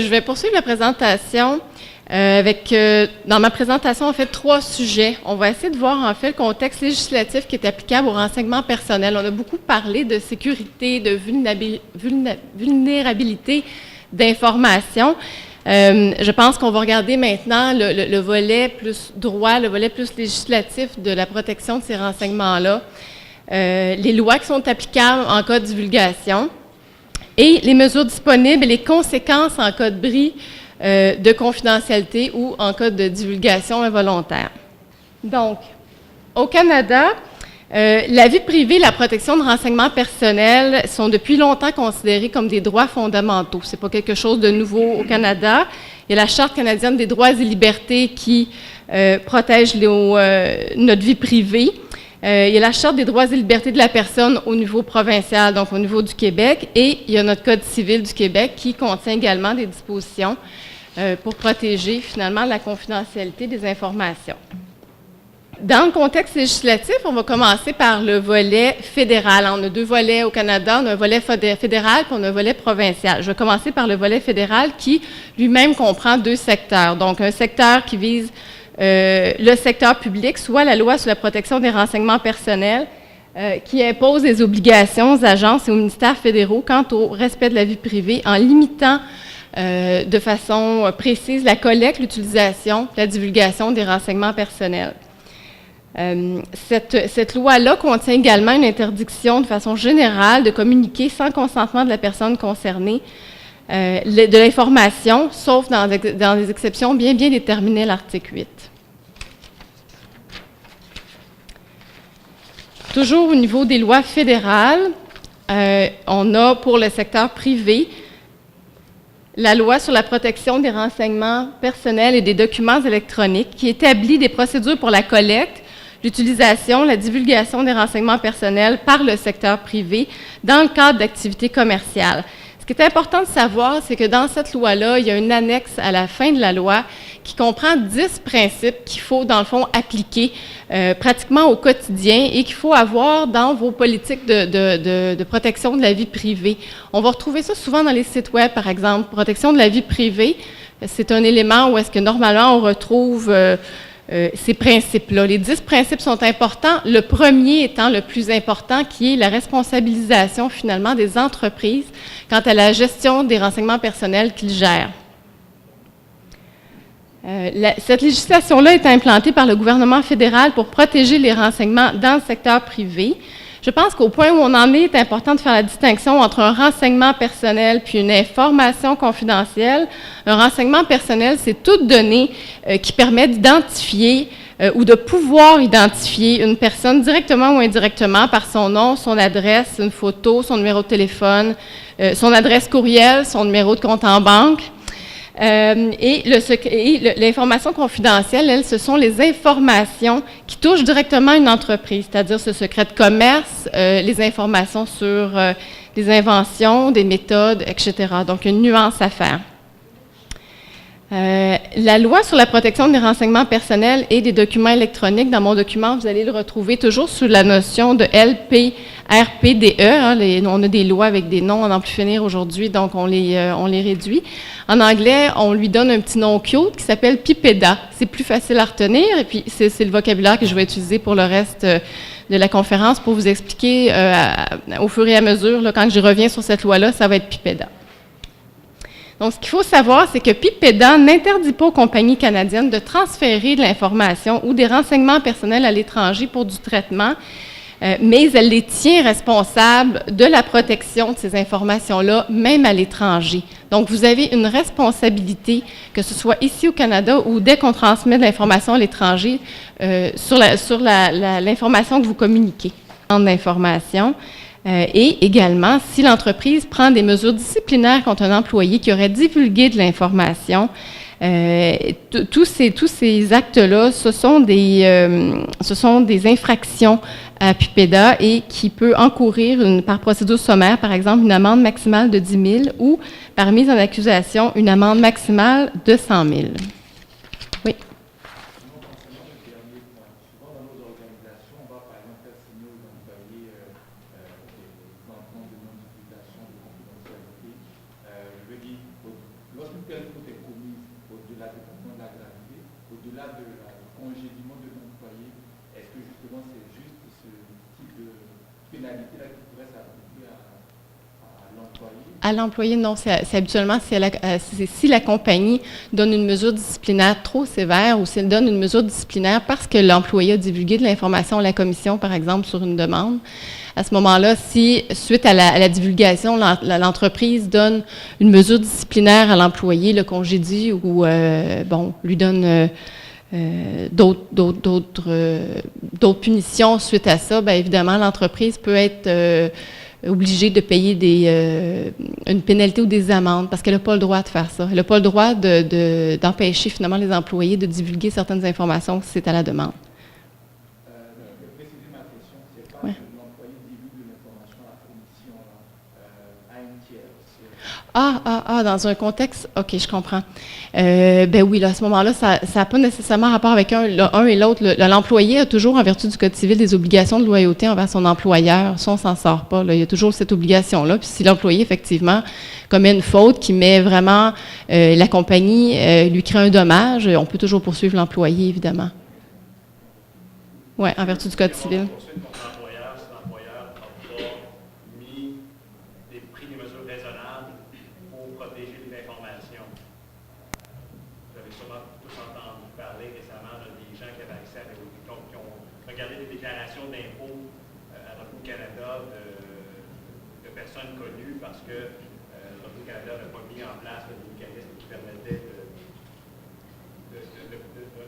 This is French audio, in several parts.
je vais poursuivre la présentation avec, dans ma présentation, en fait, 3 sujets. On va essayer de voir, en fait, le contexte législatif qui est applicable au renseignement personnel. On a beaucoup parlé de sécurité, de vulnérabilité d'information. Je pense qu'on va regarder maintenant le volet plus droit, le volet plus législatif de la protection de ces renseignements-là, les lois qui sont applicables en cas de divulgation et les mesures disponibles et les conséquences en cas de bris de confidentialité ou en cas de divulgation involontaire. Donc, au Canada, la vie privée et la protection de renseignements personnels sont depuis longtemps considérés comme des droits fondamentaux. Ce n'est pas quelque chose de nouveau au Canada. Il y a la Charte canadienne des droits et libertés qui protège notre vie privée. Il y a la Charte des droits et libertés de la personne au niveau provincial, donc au niveau du Québec, et il y a notre Code civil du Québec qui contient également des dispositions pour protéger finalement la confidentialité des informations. Dans le contexte législatif, on va commencer par le volet fédéral. On a 2 volets au Canada, on a un volet fédéral et on a un volet provincial. Je vais commencer par le volet fédéral qui lui-même comprend 2 secteurs. Donc, un secteur qui vise le secteur public, soit la loi sur la protection des renseignements personnels, qui impose des obligations aux agences et aux ministères fédéraux quant au respect de la vie privée en limitant de façon précise la collecte, l'utilisation, la divulgation des renseignements personnels. Cette loi-là contient également une interdiction de façon générale de communiquer sans consentement de la personne concernée de l'information, sauf dans des exceptions bien déterminées à l'article 8. Toujours au niveau des lois fédérales, on a pour le secteur privé la loi sur la protection des renseignements personnels et des documents électroniques qui établit des procédures pour la collecte, l'utilisation, la divulgation des renseignements personnels par le secteur privé dans le cadre d'activités commerciales. Ce qui est important de savoir, c'est que dans cette loi-là, il y a une annexe à la fin de la loi qui comprend 10 principes qu'il faut, dans le fond, appliquer pratiquement au quotidien et qu'il faut avoir dans vos politiques de protection de la vie privée. On va retrouver ça souvent dans les sites web, par exemple. Protection de la vie privée, c'est un élément où est-ce que normalement on retrouve ces principes-là. Les 10 principes sont importants, le premier étant le plus important, qui est la responsabilisation, finalement, des entreprises quant à la gestion des renseignements personnels qu'ils gèrent. Cette législation-là est implantée par le gouvernement fédéral pour protéger les renseignements dans le secteur privé. Je pense qu'au point où on en est important de faire la distinction entre un renseignement personnel puis une information confidentielle. Un renseignement personnel, c'est toute donnée qui permet d'identifier ou de pouvoir identifier une personne directement ou indirectement par son nom, son adresse, une photo, son numéro de téléphone, son adresse courriel, son numéro de compte en banque. L'information confidentielle, ce sont les informations qui touchent directement une entreprise, c'est-à-dire ce secret de commerce, les informations sur des inventions, des méthodes, etc. Donc, une nuance à faire. La loi sur la protection des renseignements personnels et des documents électroniques, dans mon document, vous allez le retrouver toujours sous la notion de LPRPDE. On a des lois avec des noms à n'en plus finir aujourd'hui, donc on les réduit. En anglais, on lui donne un petit nom cute qui s'appelle PIPEDA. C'est plus facile à retenir, et puis c'est le vocabulaire que je vais utiliser pour le reste de la conférence pour vous expliquer au fur et à mesure, là, quand je reviens sur cette loi-là, ça va être PIPEDA. Donc, ce qu'il faut savoir, c'est que PIPEDA n'interdit pas aux compagnies canadiennes de transférer de l'information ou des renseignements personnels à l'étranger pour du traitement, mais elle les tient responsables de la protection de ces informations-là, même à l'étranger. Donc, vous avez une responsabilité, que ce soit ici au Canada ou dès qu'on transmet de l'information à l'étranger, sur l'information que vous communiquez. L'information. Et également, si l'entreprise prend des mesures disciplinaires contre un employé qui aurait divulgué de l'information, tous ces actes-là, ce sont des infractions à PIPEDA et qui peut encourir par procédure sommaire, par exemple, une amende maximale de 10 000 ou, par mise en accusation, une amende maximale de 100 000. Oui. Lorsqu'une au-delà de la congédiement de l'employé, est-ce que justement c'est juste ce type de pénalité-là qui pourrait s'appliquer à l'employé? À l'employé, non. C'est habituellement si la compagnie donne une mesure disciplinaire trop sévère ou si elle donne une mesure disciplinaire parce que l'employé a divulgué de l'information à la commission, par exemple, sur une demande. À ce moment-là, si, suite à la divulgation, l'entreprise donne une mesure disciplinaire à l'employé, le congédie ou, lui donne d'autres punitions suite à ça, bien évidemment, l'entreprise peut être obligée de payer une pénalité ou des amendes parce qu'elle n'a pas le droit de faire ça. Elle n'a pas le droit d'empêcher finalement les employés de divulguer certaines informations si c'est à la demande. Préciser ma question, c'est pas Ouais. que l'employé divulgue l'information à la commission à une tierce. Dans un contexte, OK, je comprends. Ben oui, là, à ce moment-là, ça n'a pas nécessairement rapport avec un et l'autre. L'employé a toujours, en vertu du Code civil, des obligations de loyauté envers son employeur. Ça, on ne s'en sort pas. Là. Il y a toujours cette obligation-là. Puis si l'employé, effectivement, commet une faute qui met vraiment la compagnie, lui crée un dommage, on peut toujours poursuivre l'employé, évidemment. Oui, en vertu du Code civil.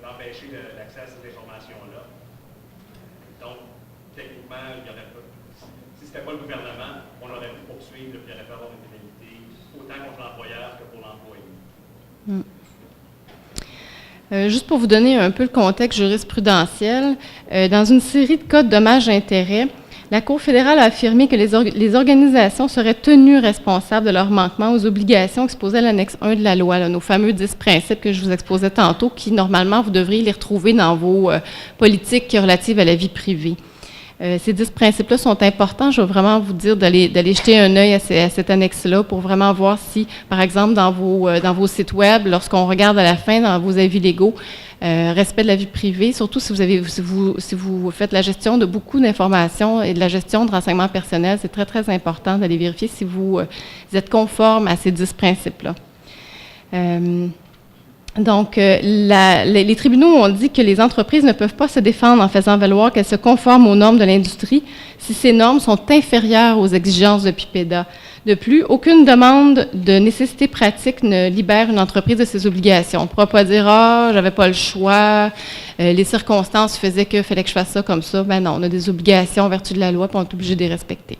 D'empêcher l'accès à ces informations-là. Donc, techniquement, il y aurait pas, si ce n'était pas le gouvernement, on aurait pu poursuivre, puis il aurait pu avoir une pénalité, autant contre l'employeur que pour l'employé. Juste pour vous donner un peu le contexte jurisprudentiel, dans une série de cas de dommages et intérêts, la Cour fédérale a affirmé que les organisations seraient tenues responsables de leurs manquements aux obligations exposées à l'annexe 1 de la loi, là, nos fameux 10 principes que je vous exposais tantôt, qui, normalement, vous devriez les retrouver dans vos politiques relatives à la vie privée. Ces 10 principes-là sont importants. Je vais vraiment vous dire d'aller jeter un œil à cette annexe-là pour vraiment voir si, par exemple, dans vos sites web, lorsqu'on regarde à la fin, dans vos avis légaux, respect de la vie privée, surtout si vous faites la gestion de beaucoup d'informations et de la gestion de renseignements personnels, c'est très, très important d'aller vérifier si vous êtes conforme à ces 10 principes-là. Donc, les tribunaux ont dit que les entreprises ne peuvent pas se défendre en faisant valoir qu'elles se conforment aux normes de l'industrie si ces normes sont inférieures aux exigences de PIPEDA. De plus, aucune demande de nécessité pratique ne libère une entreprise de ses obligations. On ne pourra pas dire « Ah, j'avais pas le choix, les circonstances faisaient qu'il fallait que je fasse ça comme ça. » Ben non, on a des obligations en vertu de la loi, puis on est obligé de les respecter.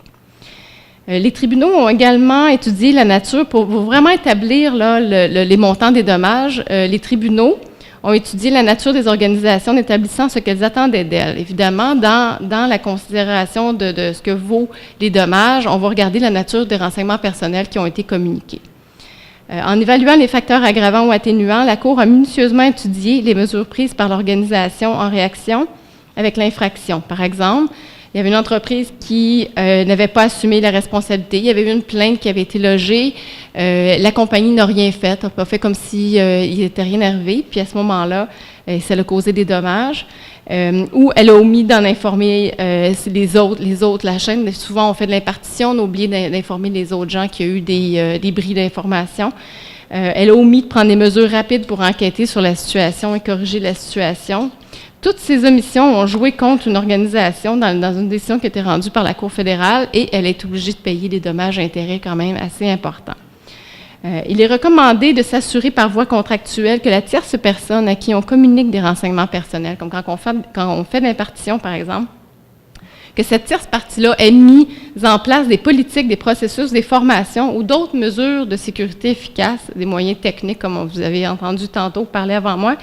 Les tribunaux ont également étudié la nature pour vraiment établir là, les montants des dommages. Les tribunaux ont étudié la nature des organisations en établissant ce qu'elles attendaient d'elles. Évidemment, dans la considération de ce que vaut les dommages, on va regarder la nature des renseignements personnels qui ont été communiqués. En évaluant les facteurs aggravants ou atténuants, la Cour a minutieusement étudié les mesures prises par l'organisation en réaction avec l'infraction. Par exemple, il y avait une entreprise qui n'avait pas assumé la responsabilité. Il y avait eu une plainte qui avait été logée. La compagnie n'a rien fait, n'a pas fait comme s'il n'était rien arrivé. Puis à ce moment-là, ça a causé des dommages. Ou elle a omis d'en informer les autres. La chaîne, souvent, on fait de l'impartition, on a oublié d'informer les autres gens qu'il y a eu des bris d'information. Elle a omis de prendre des mesures rapides pour enquêter sur la situation et corriger la situation. Toutes ces omissions ont joué contre une organisation dans une décision qui a été rendue par la Cour fédérale et elle est obligée de payer des dommages et intérêts quand même assez importants. Il est recommandé de s'assurer par voie contractuelle que la tierce personne à qui on communique des renseignements personnels, comme quand on fait de l'impartition, par exemple, que cette tierce partie-là ait mis en place des politiques, des processus, des formations ou d'autres mesures de sécurité efficaces, des moyens techniques, comme vous avez entendu tantôt parler avant moi.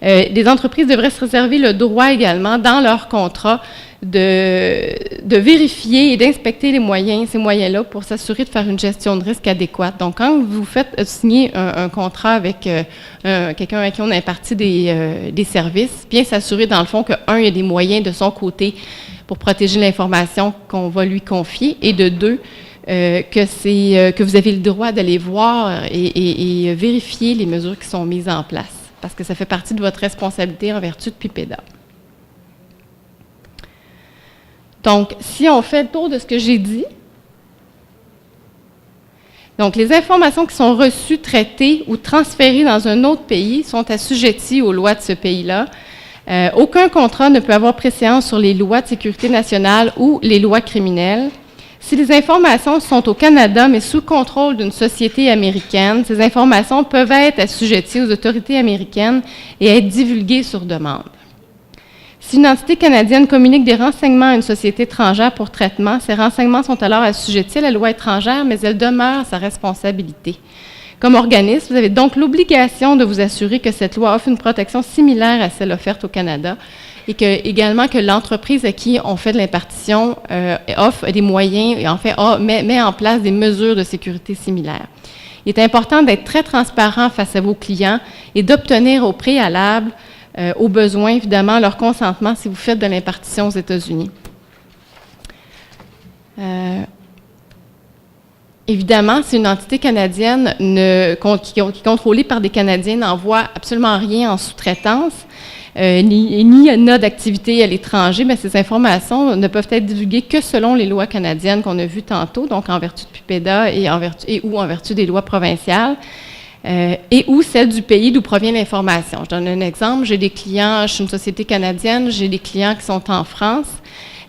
Les entreprises devraient se réserver le droit également, dans leur contrat, de vérifier et d'inspecter ces moyens-là pour s'assurer de faire une gestion de risque adéquate. Donc, quand vous faites signer un contrat avec quelqu'un à qui on a imparti des services, bien s'assurer, dans le fond, il y a des moyens de son côté pour protéger l'information qu'on va lui confier, et de deux, que vous avez le droit d'aller voir et vérifier les mesures qui sont mises en place parce que ça fait partie de votre responsabilité en vertu de PIPEDA. Donc, si on fait le tour de ce que j'ai dit, donc les informations qui sont reçues, traitées ou transférées dans un autre pays sont assujetties aux lois de ce pays-là. Aucun contrat ne peut avoir préséance sur les lois de sécurité nationale ou les lois criminelles. Si les informations sont au Canada, mais sous contrôle d'une société américaine, ces informations peuvent être assujetties aux autorités américaines et être divulguées sur demande. Si une entité canadienne communique des renseignements à une société étrangère pour traitement, ces renseignements sont alors assujettis à la loi étrangère, mais elle demeure à sa responsabilité. Comme organisme, vous avez donc l'obligation de vous assurer que cette loi offre une protection similaire à celle offerte au Canada et également que l'entreprise à qui on fait de l'impartition offre des moyens et en fait met en place des mesures de sécurité similaires. Il est important d'être très transparent face à vos clients et d'obtenir au préalable, au besoin, évidemment, leur consentement si vous faites de l'impartition aux États-Unis. Évidemment, si une entité canadienne qui est contrôlée par des Canadiens n'envoie absolument rien en sous-traitance, ni n'a d'activité à l'étranger, mais ces informations ne peuvent être divulguées que selon les lois canadiennes qu'on a vues tantôt, donc en vertu de PIPEDA ou en vertu des lois provinciales. Et ou celle du pays d'où provient l'information. Je donne un exemple. J'ai des clients, je suis une société canadienne, j'ai des clients qui sont en France.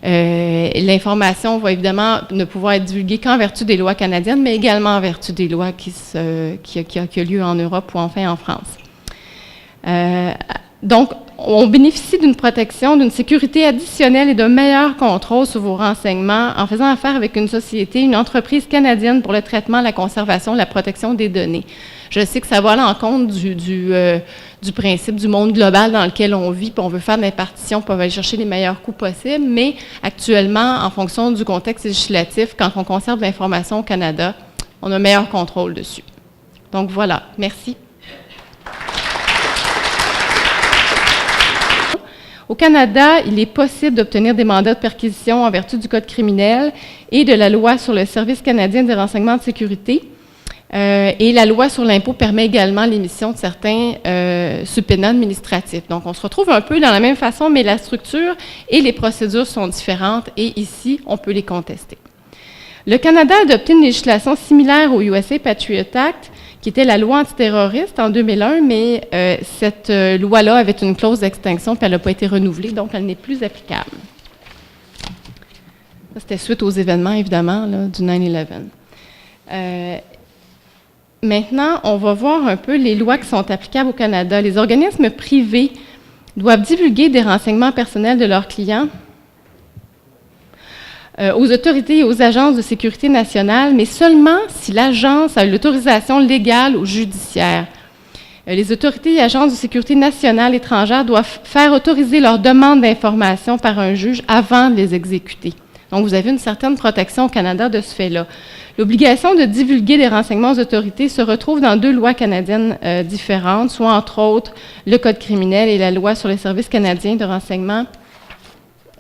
L'information va évidemment ne pouvoir être divulguée qu'en vertu des lois canadiennes, mais également en vertu des lois qui ont lieu en Europe ou enfin en France. Donc, on bénéficie d'une protection, d'une sécurité additionnelle et d'un meilleur contrôle sur vos renseignements en faisant affaire avec une société, une entreprise canadienne pour le traitement, la conservation, la protection des données. Je sais que ça va à l'encontre du principe du monde global dans lequel on vit, puis on veut faire de l'impartition, puis on va aller chercher les meilleurs coûts possibles, mais actuellement, en fonction du contexte législatif, quand on conserve l'information au Canada, on a un meilleur contrôle dessus. Donc voilà, merci. Au Canada, il est possible d'obtenir des mandats de perquisition en vertu du Code criminel et de la loi sur le Service canadien des renseignements de sécurité. Et la loi sur l'impôt permet également l'émission de certains subpénats administratifs. Donc, on se retrouve un peu dans la même façon, mais la structure et les procédures sont différentes et ici, on peut les contester. Le Canada a adopté une législation similaire au USA Patriot Act, qui était la loi antiterroriste en 2001, mais cette loi-là avait une clause d'extinction, puis elle n'a pas été renouvelée, donc elle n'est plus applicable. Ça, c'était suite aux événements, évidemment, là, du 9/11. Maintenant, on va voir un peu les lois qui sont applicables au Canada. Les organismes privés doivent divulguer des renseignements personnels de leurs clients aux autorités et aux agences de sécurité nationale, mais seulement si l'agence a l'autorisation légale ou judiciaire. Les autorités et agences de sécurité nationale étrangères doivent faire autoriser leurs demandes d'information par un juge avant de les exécuter. Donc, vous avez une certaine protection au Canada de ce fait-là. L'obligation de divulguer des renseignements aux autorités se retrouve dans deux lois canadiennes différentes, soit entre autres le Code criminel et la loi sur les services canadiens de renseignement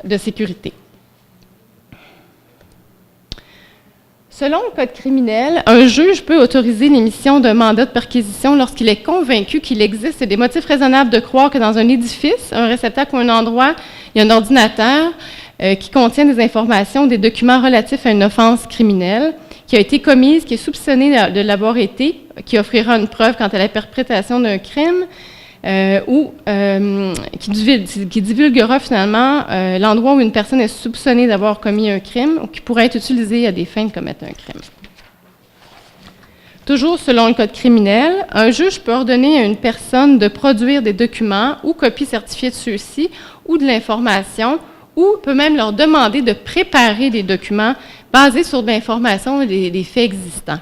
de sécurité. Selon le Code criminel, un juge peut autoriser l'émission d'un mandat de perquisition lorsqu'il est convaincu qu'il existe des motifs raisonnables de croire que dans un édifice, un réceptacle ou un endroit, il y a un ordinateur qui contient des informations, des documents relatifs à une offense criminelle qui a été commise, qui est soupçonnée de l'avoir été, qui offrira une preuve quant à la perpétration d'un crime, ou qui divulguera finalement l'endroit où une personne est soupçonnée d'avoir commis un crime ou qui pourrait être utilisé à des fins de commettre un crime. Toujours selon le Code criminel, un juge peut ordonner à une personne de produire des documents ou copies certifiées de ceux-ci ou de l'information, ou peut même leur demander de préparer des documents basés sur de l'information et des faits existants.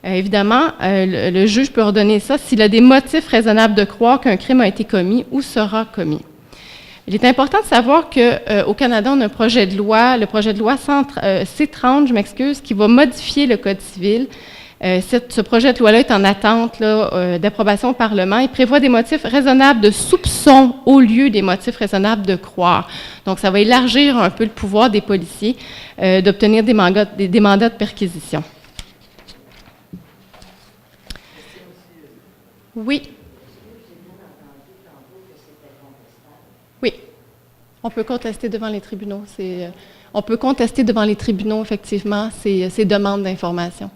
Évidemment, le juge peut ordonner ça s'il a des motifs raisonnables de croire qu'un crime a été commis ou sera commis. Il est important de savoir qu'au Canada, on a un projet de loi, le projet de loi C-30, qui va modifier le Code civil. Ce projet de loi-là est en attente d'approbation au Parlement. Il prévoit des motifs raisonnables de soupçon au lieu des motifs raisonnables de croire. Donc, ça va élargir un peu le pouvoir des policiers d'obtenir des mandats de perquisition. Oui. On peut contester devant les tribunaux. On peut contester devant les tribunaux, effectivement, ces demandes d'information.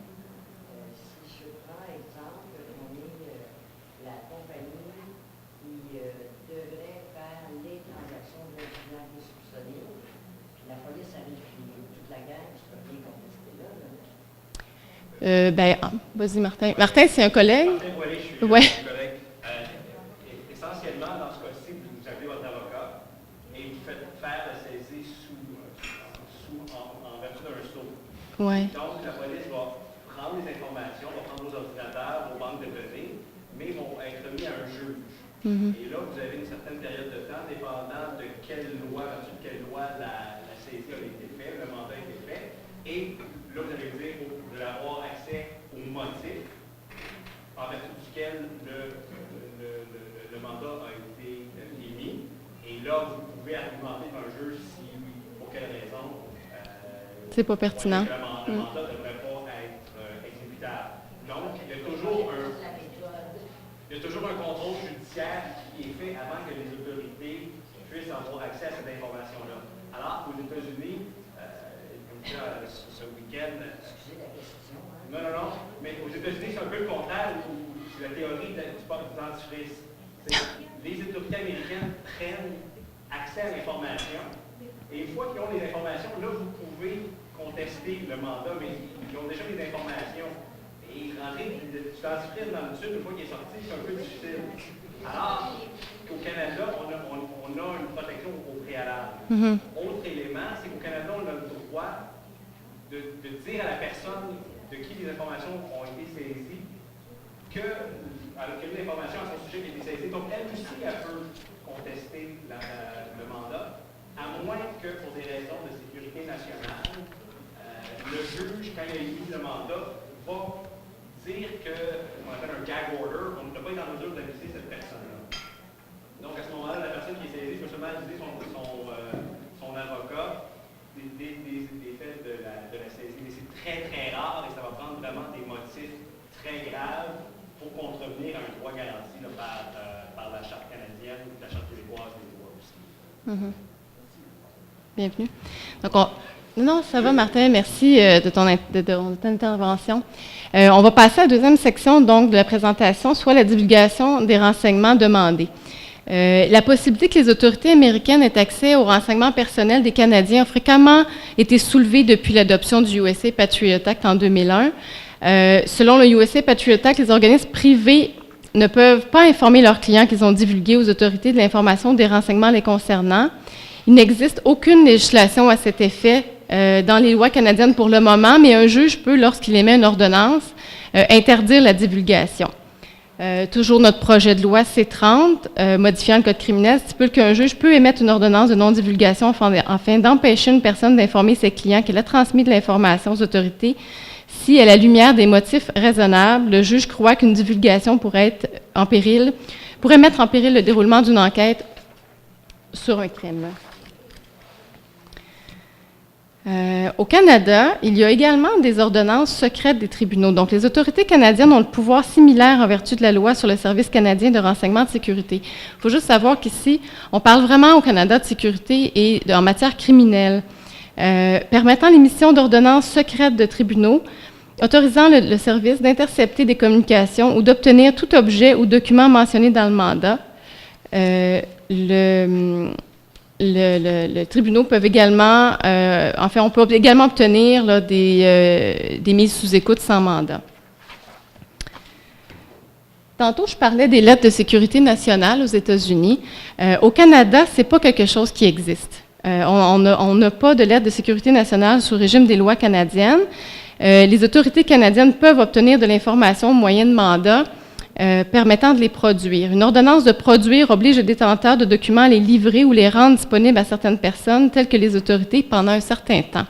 Si je prends exemple, on est la compagnie qui devrait faire les transactions de clients qui est soupçonné, puis la police arrive, puis toute la gang, je peux rien contester là. Vas-y, Martin. Martin, c'est un collègue? Martin Boilly, je suis Ouais. un collègue. Essentiellement, dans ce cas-ci, vous appelez votre avocat et vous faites faire la saisie en vertu d'un sceau. Ouais. Donc, la police va prendre les informations, va prendre vos ordinateurs, vos banques de données, mais vont être mis à un juge. Et là, vous avez une certaine période de temps, dépendant de quelle loi, vertu de quelle loi la saisie a été faite, le mandat a été fait. Et là, vous allez dire, vous allez avoir accès au motif en vertu duquel le mandat a été émis. Et là, vous pouvez argumenter devant un juge si, pour quelle raison, c'est pas pertinent. le mandat ne devrait pas être exécutable. Donc, il y a toujours un contrôle judiciaire qui est fait avant que les autorités puissent avoir accès à cette information-là. Alors, aux États-Unis, ce week-end... Excusez la question. Non, mais aux États-Unis, c'est un peu le contraire, où c'est la théorie du dentifrice. Les autorités américaines prennent accès à l'information, et une fois qu'ils ont les informations, là, vous pouvez contester le mandat, mais ils ont déjà les informations. Et rentrer du dentifrice dans le sud, une fois qu'il est sorti, c'est un peu difficile. Alors, qu'au Canada, on a une protection au préalable. Autre élément, c'est qu'au Canada, on a le droit de dire à la personne de qui les informations ont été saisies que les informations à son sujet ont été saisies. Donc, elle aussi, elle peut contester le mandat, à moins que, pour des raisons de sécurité nationale, le juge, quand il a émis le mandat, va dire qu'on appelle un gag order, on ne peut pas être en mesure d'aviser cette personne-là. Donc, à ce moment-là, la personne qui est saisie peut seulement aviser son avocat des faits de la saisie. Mais c'est très, très rare et ça va prendre vraiment des motifs très graves pour contrevenir à un droit garanti là, par la Charte canadienne ou la Charte québécoise des droits aussi. Bienvenue. Donc, non, ça va, Martin. Merci de ton intervention. On va passer à la deuxième section donc, de la présentation, soit la divulgation des renseignements demandés. La possibilité que les autorités américaines aient accès aux renseignements personnels des Canadiens a fréquemment été soulevée depuis l'adoption du USA Patriot Act en 2001. Selon le USA Patriot Act, les organismes privés ne peuvent pas informer leurs clients qu'ils ont divulgué aux autorités de l'information des renseignements les concernant. Il n'existe aucune législation à cet effet dans les lois canadiennes pour le moment, mais un juge peut, lorsqu'il émet une ordonnance, interdire la divulgation. Toujours notre projet de loi C-30, modifiant le Code criminel, stipule qu'un juge peut émettre une ordonnance de non-divulgation afin d'empêcher une personne d'informer ses clients qu'elle a transmis de l'information aux autorités si, à la lumière des motifs raisonnables, le juge croit qu'une divulgation pourrait mettre en péril le déroulement d'une enquête sur un crime. Au Canada, il y a également des ordonnances secrètes des tribunaux. Donc, les autorités canadiennes ont le pouvoir similaire en vertu de la loi sur le Service canadien de renseignement de sécurité. Il faut juste savoir qu'ici, on parle vraiment au Canada de sécurité et en matière criminelle, permettant l'émission d'ordonnances secrètes de tribunaux, autorisant le service d'intercepter des communications ou d'obtenir tout objet ou document mentionné dans le mandat. Les tribunaux peuvent également, on peut également obtenir là, des mises sous écoute sans mandat. Tantôt, je parlais des lettres de sécurité nationale aux États-Unis. Au Canada, ce n'est pas quelque chose qui existe. On n'a pas de lettre de sécurité nationale sous régime des lois canadiennes. Les autorités canadiennes peuvent obtenir de l'information au moyen de mandats permettant de les produire. Une ordonnance de produire oblige le détenteur de documents à les livrer ou les rendre disponibles à certaines personnes, telles que les autorités, pendant un certain temps.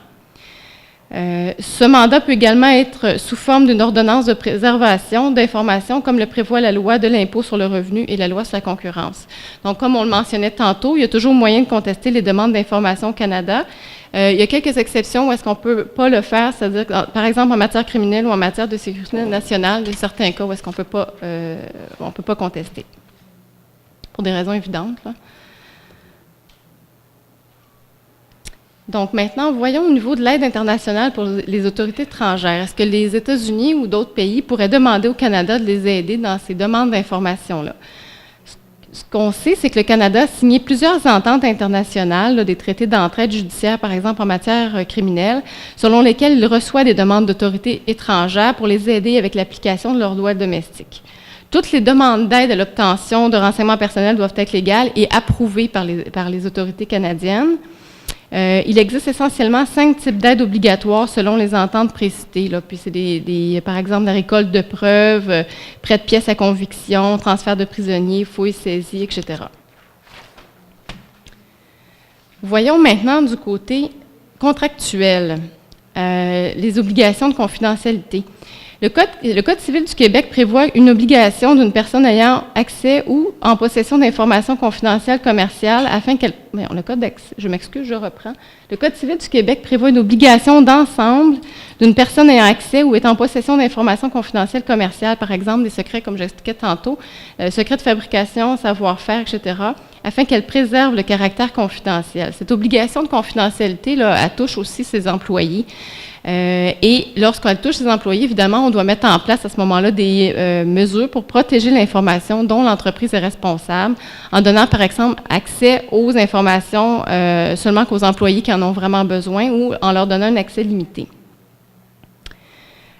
Ce mandat peut également être sous forme d'une ordonnance de préservation d'informations, comme le prévoit la loi de l'impôt sur le revenu et la loi sur la concurrence. Donc, comme on le mentionnait tantôt, il y a toujours moyen de contester les demandes d'information au Canada. Il y a quelques exceptions où est-ce qu'on ne peut pas le faire, c'est-à-dire, par exemple, en matière criminelle ou en matière de sécurité nationale, il y a certains cas où est-ce qu'on ne peut pas contester, pour des raisons évidentes, là. Donc maintenant, voyons au niveau de l'aide internationale pour les autorités étrangères. Est-ce que les États-Unis ou d'autres pays pourraient demander au Canada de les aider dans ces demandes d'information-là? Ce qu'on sait, c'est que le Canada a signé plusieurs ententes internationales, là, des traités d'entraide judiciaire, par exemple, en matière criminelle, selon lesquels il reçoit des demandes d'autorités étrangères pour les aider avec l'application de leurs lois domestiques. Toutes les demandes d'aide à l'obtention de renseignements personnels doivent être légales et approuvées par les autorités canadiennes. Il existe essentiellement 5 types d'aides obligatoires selon les ententes précitées. Là. Puis c'est par exemple, la récolte de preuves, prêt de pièces à conviction, transfert de prisonniers, fouilles, saisies, etc. Voyons maintenant du côté contractuel, les obligations de confidentialité. Le Code civil du Québec prévoit une obligation d'une personne ayant accès ou en possession d'informations confidentielles commerciales afin qu'elle... Le Code d'accès, je m'excuse, je reprends. Le Code civil du Québec prévoit une obligation d'ensemble d'une personne ayant accès ou est en possession d'informations confidentielles commerciales, par exemple des secrets, comme j'expliquais tantôt, secrets de fabrication, savoir-faire, etc., afin qu'elle préserve le caractère confidentiel. Cette obligation de confidentialité, là, elle touche aussi ses employés. Et lorsqu'elle touche ses employés, évidemment, on doit mettre en place à ce moment-là des mesures pour protéger l'information dont l'entreprise est responsable, en donnant, par exemple, accès aux informations seulement qu'aux employés qui en ont vraiment besoin ou en leur donnant un accès limité.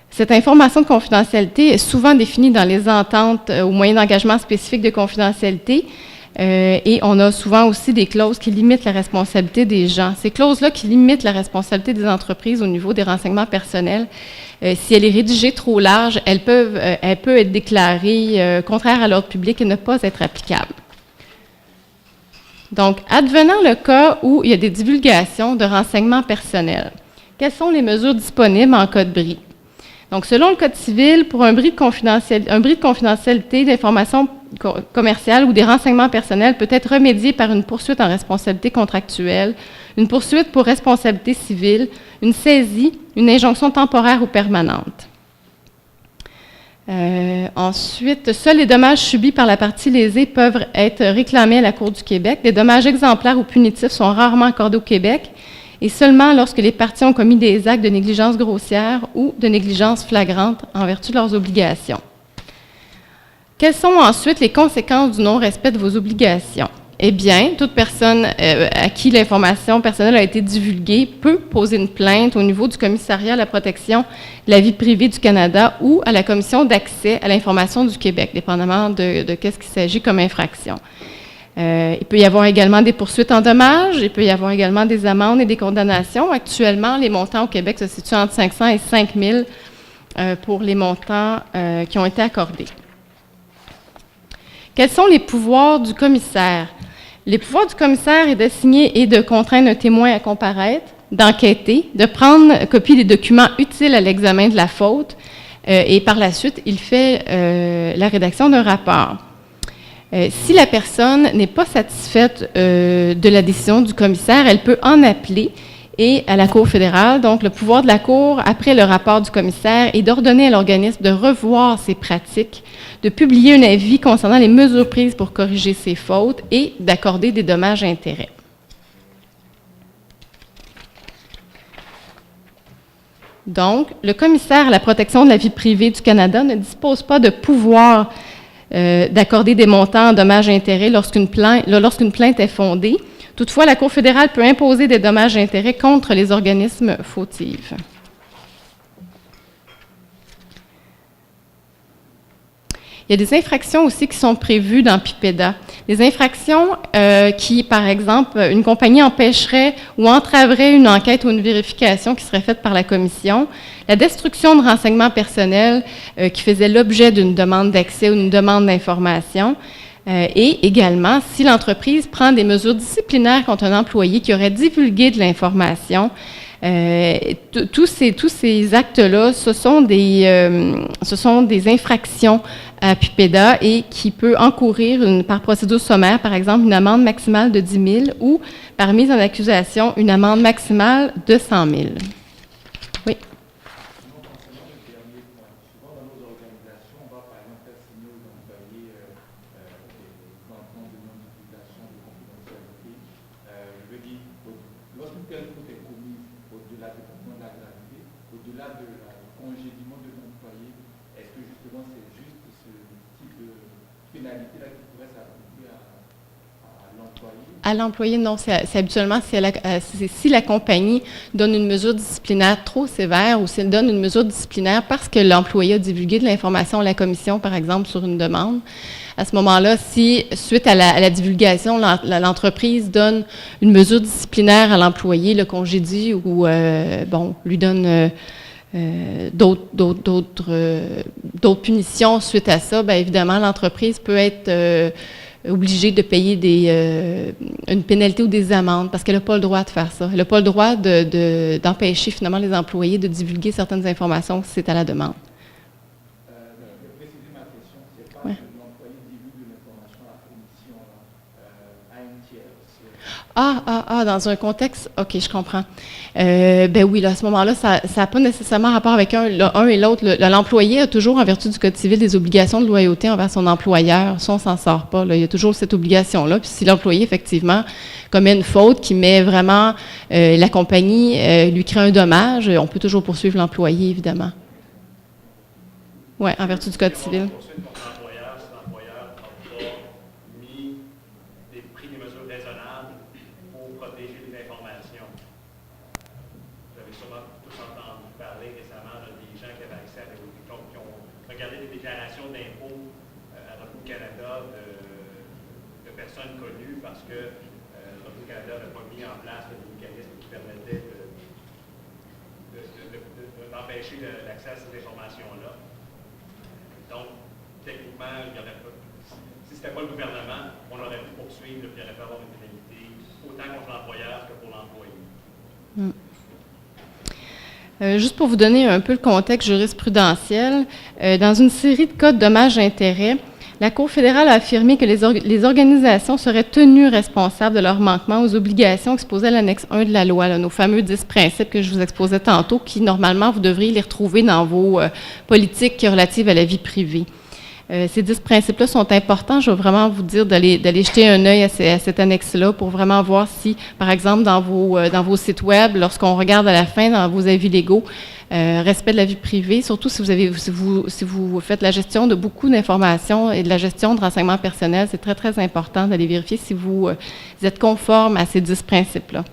Cette information de confidentialité est souvent définie dans les ententes au moyen d'engagement spécifique de confidentialité. Et on a souvent aussi des clauses qui limitent la responsabilité des gens. Ces clauses-là qui limitent la responsabilité des entreprises au niveau des renseignements personnels, si elle est rédigée trop large, elle peut être déclarée contraire à l'ordre public et ne pas être applicable. Donc, advenant le cas où il y a des divulgations de renseignements personnels, quelles sont les mesures disponibles en cas de bris? Donc, selon le Code civil, pour un bris de confidentialité d'informations commerciales ou des renseignements personnels peut être remédié par une poursuite en responsabilité contractuelle, une poursuite pour responsabilité civile, une saisie, une injonction temporaire ou permanente. Ensuite, seuls les dommages subis par la partie lésée peuvent être réclamés à la Cour du Québec. Les dommages exemplaires ou punitifs sont rarement accordés au Québec et seulement lorsque les parties ont commis des actes de négligence grossière ou de négligence flagrante en vertu de leurs obligations. Quelles sont ensuite les conséquences du non-respect de vos obligations? Eh bien, toute personne à qui l'information personnelle a été divulguée peut poser une plainte au niveau du Commissariat à la protection de la vie privée du Canada ou à la Commission d'accès à l'information du Québec, dépendamment de qu'est-ce qu'il s'agit comme infraction. Il peut y avoir également des poursuites en dommages, il peut y avoir également des amendes et des condamnations. Actuellement, les montants au Québec se situent entre 500 et 5 000 pour les montants qui ont été accordés. Quels sont les pouvoirs du commissaire? Les pouvoirs du commissaire est d'assigner et de contraindre un témoin à comparaître, d'enquêter, de prendre copie des documents utiles à l'examen de la faute et par la suite, il fait la rédaction d'un rapport. Si la personne n'est pas satisfaite de la décision du commissaire, elle peut en appeler et à la Cour fédérale. Donc, le pouvoir de la Cour, après le rapport du commissaire, est d'ordonner à l'organisme de revoir ses pratiques, de publier un avis concernant les mesures prises pour corriger ses fautes et d'accorder des dommages à intérêts. Donc, le commissaire à la protection de la vie privée du Canada ne dispose pas de pouvoir d'accorder des montants en dommages et intérêts lorsqu'une plainte est fondée. Toutefois, la Cour fédérale peut imposer des dommages et intérêts contre les organismes fautifs. Il y a des infractions aussi qui sont prévues dans PIPEDA. Les infractions qui, par exemple, une compagnie empêcherait ou entraverait une enquête ou une vérification qui serait faite par la commission, la destruction de renseignements personnels qui faisait l'objet d'une demande d'accès ou d'une demande d'information, et également, si l'entreprise prend des mesures disciplinaires contre un employé qui aurait divulgué de l'information, tous ces actes-là, ce sont des infractions à PIPEDA et qui peut encourir par procédure sommaire, par exemple, une amende maximale de 10 000 ou, par mise en accusation, une amende maximale de 100 000. Oui. Souvent dans nos organisations, on va par exemple faire signer aux employés maintenant de non-divulgation de confidentialité. Je veux dire, lorsqu'une telle faute est au-delà de la congédiement de l'employé, est-ce que justement c'est juste ce type de pénalité-là qui pourrait s'appliquer à l'employé? À l'employé, non. C'est habituellement si la compagnie donne une mesure disciplinaire trop sévère ou si elle donne une mesure disciplinaire parce que l'employé a divulgué de l'information à la commission, par exemple, sur une demande. À ce moment-là, si, suite à la divulgation, l'entreprise donne une mesure disciplinaire à l'employé, le congédie ou, lui donne d'autres punitions suite à ça, bien évidemment, l'entreprise peut être obligée de payer une pénalité ou des amendes parce qu'elle n'a pas le droit de faire ça. Elle n'a pas le droit d'empêcher finalement les employés de divulguer certaines informations si c'est à la demande. Je vais préciser ma question. C'est pas que l'employé divulgue l'information à la commission, à un tiers. Dans un contexte, OK, je comprends. Ben oui, là, à ce moment-là, ça n'a pas nécessairement rapport avec un et l'autre. L'employé a toujours, en vertu du Code civil, des obligations de loyauté envers son employeur. Ça, on ne s'en sort pas. Là. Il y a toujours cette obligation-là. Puis si l'employé, effectivement, commet une faute qui met vraiment la compagnie, lui crée un dommage, on peut toujours poursuivre l'employé, évidemment. Oui, en vertu du Code civil. Connu parce que Revenu Canada n'avait pas mis en place le mécanisme qui permettait d'empêcher l'accès à ces informations-là. Donc, techniquement, il y aurait pas, si ce n'était pas le gouvernement, on aurait pu poursuivre, puis il aurait pu avoir une pénalité, autant contre l'employeur que pour l'employé. Juste pour vous donner un peu le contexte jurisprudentiel, dans une série de cas de dommages-intérêts, la Cour fédérale a affirmé que les organisations seraient tenues responsables de leur manquement aux obligations exposées à l'annexe 1 de la loi, là, nos fameux 10 principes que je vous exposais tantôt, qui, normalement, vous devriez les retrouver dans vos politiques relatives à la vie privée. Ces 10 principes-là sont importants. Je vais vraiment vous dire d'aller jeter un œil à cette annexe-là pour vraiment voir si, par exemple, dans vos sites web, lorsqu'on regarde à la fin, dans vos avis légaux, respect de la vie privée, surtout si vous faites la gestion de beaucoup d'informations et de la gestion de renseignements personnels, c'est très, très important d'aller vérifier si vous êtes conforme à ces 10 principes-là.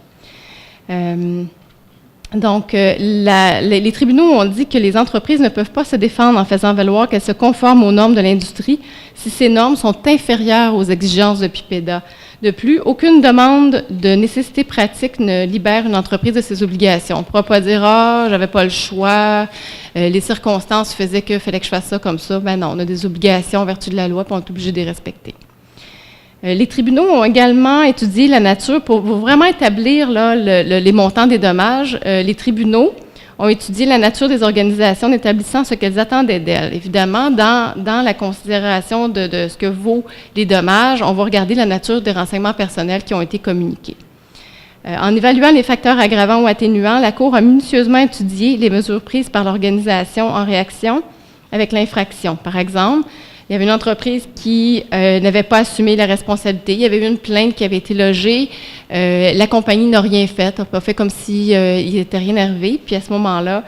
Donc, les tribunaux ont dit que les entreprises ne peuvent pas se défendre en faisant valoir qu'elles se conforment aux normes de l'industrie si ces normes sont inférieures aux exigences de PIPEDA. De plus, aucune demande de nécessité pratique ne libère une entreprise de ses obligations. On ne pourra pas dire « Ah, j'avais pas le choix, les circonstances faisaient qu'il fallait que je fasse ça comme ça. » Ben non, on a des obligations en vertu de la loi, puis on est obligé de les respecter. Les tribunaux ont également étudié la nature pour vraiment établir là, les montants des dommages. Les tribunaux ont étudié la nature des organisations en établissant ce qu'elles attendaient d'elles. Évidemment, dans la considération de ce que vaut les dommages, on va regarder la nature des renseignements personnels qui ont été communiqués. En évaluant les facteurs aggravants ou atténuants, la Cour a minutieusement étudié les mesures prises par l'organisation en réaction avec l'infraction. Par exemple, il y avait une entreprise qui n'avait pas assumé la responsabilité. Il y avait eu une plainte qui avait été logée. La compagnie n'a rien fait, n'a pas fait comme s'il n'était rien arrivé. Puis à ce moment-là,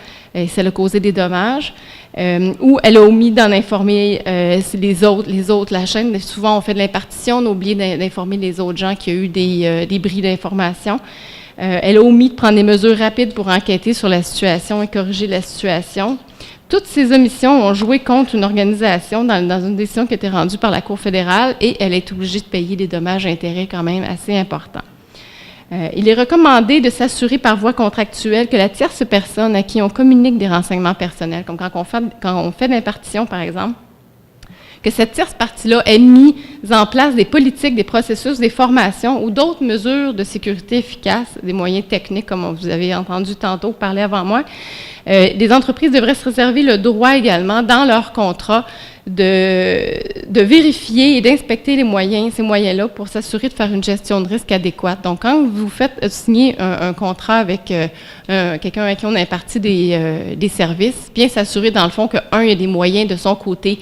ça a causé des dommages. Ou elle a omis d'en informer les autres, la chaîne. Souvent, on fait de l'impartition, on a oublié d'informer les autres gens qu'il y a eu des bris d'information. Elle a omis de prendre des mesures rapides pour enquêter sur la situation et corriger la situation. Toutes ces omissions ont joué contre une organisation dans une décision qui a été rendue par la Cour fédérale et elle est obligée de payer des dommages et intérêts quand même assez importants. Il est recommandé de s'assurer par voie contractuelle que la tierce personne à qui on communique des renseignements personnels, comme quand on fait de l'impartition par exemple, que cette tierce partie-là ait mis en place des politiques, des processus, des formations ou d'autres mesures de sécurité efficaces, des moyens techniques, comme vous avez entendu tantôt parler avant moi. Les entreprises devraient se réserver le droit également, dans leur contrat, de vérifier et d'inspecter ces moyens-là pour s'assurer de faire une gestion de risque adéquate. Donc, quand vous faites signer un contrat avec quelqu'un à qui on a imparti des services, bien s'assurer, dans le fond, que, un, il y a des moyens de son côté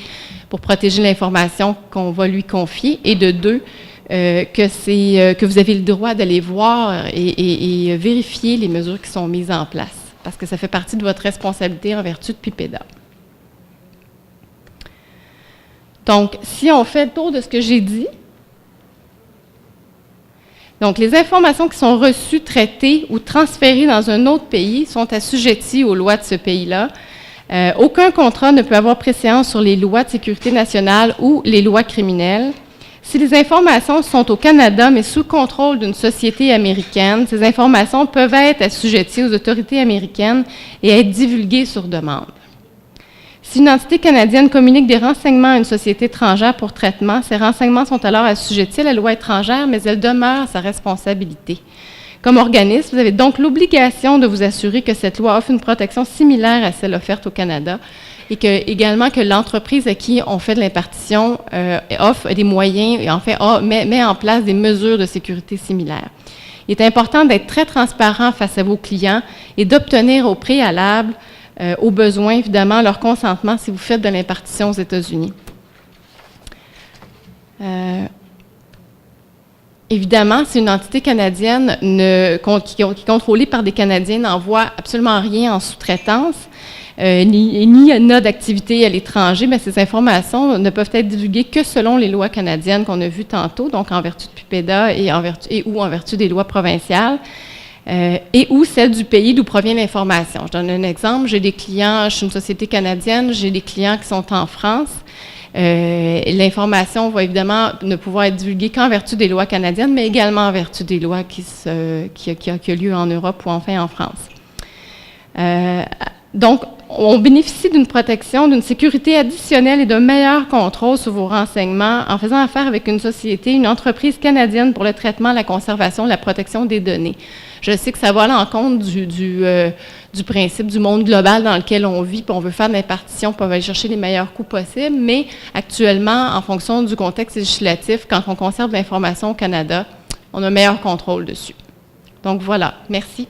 pour protéger l'information qu'on va lui confier, et de deux, que vous avez le droit d'aller voir et vérifier les mesures qui sont mises en place. parce que ça fait partie de votre responsabilité en vertu de PIPEDA. Donc, si on fait le tour de ce que j'ai dit, donc les informations qui sont reçues, traitées ou transférées dans un autre pays sont assujetties aux lois de ce pays-là. Aucun contrat ne peut avoir préséance sur les lois de sécurité nationale ou les lois criminelles. Si les informations sont au Canada, mais sous contrôle d'une société américaine, ces informations peuvent être assujetties aux autorités américaines et être divulguées sur demande. Si une entité canadienne communique des renseignements à une société étrangère pour traitement, ces renseignements sont alors assujettis à la loi étrangère, mais elles demeurent sa responsabilité. Comme organisme, vous avez donc l'obligation de vous assurer que cette loi offre une protection similaire à celle offerte au Canada et également que l'entreprise à qui on fait de l'impartition offre des moyens et en fait met en place des mesures de sécurité similaires. Il est important d'être très transparent face à vos clients et d'obtenir au préalable, au besoin, évidemment, leur consentement si vous faites de l'impartition aux États-Unis. Évidemment, si une entité canadienne qui est contrôlée par des Canadiens n'envoie absolument rien en sous-traitance, ni n'a d'activité à l'étranger, mais ces informations ne peuvent être divulguées que selon les lois canadiennes qu'on a vues tantôt, donc en vertu de PIPEDA ou en vertu des lois provinciales. Et ou celle du pays d'où provient l'information. Je donne un exemple. J'ai des clients, je suis une société canadienne, j'ai des clients qui sont en France. L'information va évidemment ne pouvoir être divulguée qu'en vertu des lois canadiennes, mais également en vertu des lois qui ont lieu en Europe ou enfin en France. Donc, on bénéficie d'une protection, d'une sécurité additionnelle et d'un meilleur contrôle sur vos renseignements en faisant affaire avec une société, une entreprise canadienne pour le traitement, la conservation, la protection des données. Je sais que ça va à l'encontre du principe du monde global dans lequel on vit, puis on veut faire de l'impartition, puis on va aller chercher les meilleurs coûts possibles, mais actuellement, en fonction du contexte législatif, quand on conserve l'information au Canada, on a un meilleur contrôle dessus. Donc voilà, merci.